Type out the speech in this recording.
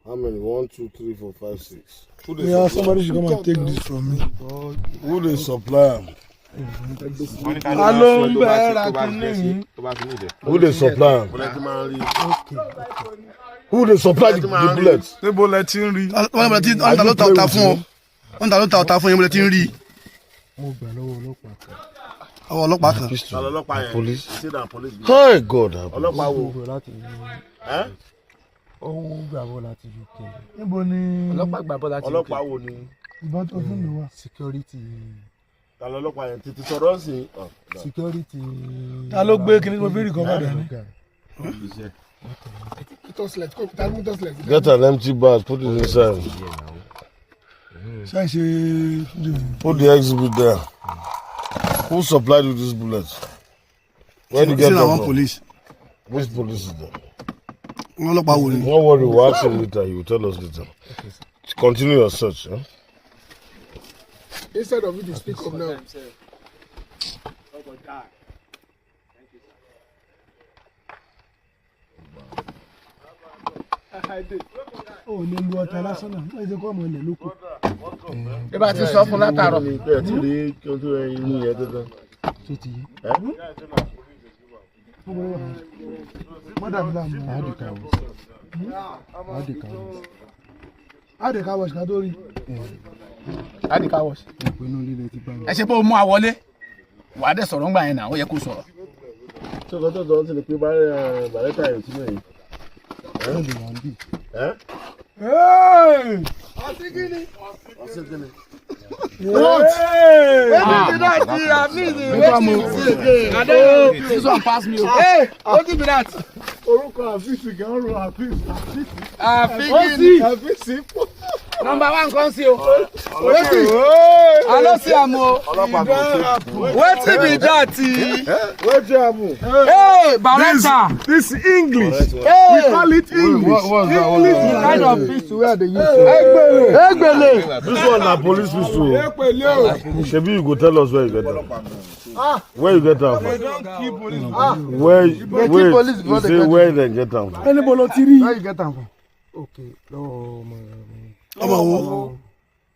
How many? 1, 2, 3, 4, 5, 6. Yeah, somebody should come and take this from me. Who they supply? Alowonle. Who they supply? Who they supply the bullets? The bullet in rí. Wọ́n ta ló ta ọ̀tá fún yín bullet in rí. Mo gbà lọ́wọ́ ọlọ́pàá kan. Àwọn ọlọ́pàá kan. Ọlọpàá yẹn. Police. Hey God. Ọlọ́pàá wo láti ohun gbàgbọ́ láti UK. Níbo ni ọlọ́pàá gbàgbọ́ láti UK. Ọlọ́pàá wo ni? Ìbọn tó fún mi wá. Security. Ta lọlọ́pàá yẹn tètè sọ̀rọ̀ sí. Security. Ta ló gbé kíní mo fi rí kọ́kọ́ dání? Get an empty bag, put it inside. Put the exhibit there. Who supplied you this bullet? Where did you get them from? Police. Which police is that? Wọ́n ọlọ́pàá wo ni? Don't worry, we'll ask him later. He will tell us later. Continue your search. Huh? Instead of you to speak up now. Oh, ní lu ọ̀tá lásán náà. Wọ́n ṣe kọ́ ọmọ ilẹ̀ lóko. Ẹ bá ti sọ fún látàárọ̀. Bẹ́ẹ̀ tí rí kí o tó ẹyin yẹn dandan. Ṣé ti yé? Madam Lam, Ade car wash ká tó rí. Adi car wash. Ẹ ṣe pé o mú àwọlé. Wàá dẹ̀ sọ̀rọ̀ ńgbà yẹn náà, ó yẹ kó sọ̀rọ̀. Ṣé o kọ́ tó dán sí ni pé bàrẹ́tà yẹn sínú yìí? This one pass me. Hey, what be that? Orúkọ àfíìsì gan ro àfíìsì. Number 1 kan sí o. Wetin? I no see am o. Wetin be that? Wetin happen? Hey, Baretta. This English. Hey, We call it English. What's that? the kind of pistol where they use. Egbele. This one na police pistol. Shebi you go tell us where you get them. Where you get them from? Where you say where they get them from? Ẹni bolo ti rí. Where you get am from? Okay, lọ́wọ́ ọmọ. Ọmọ wo?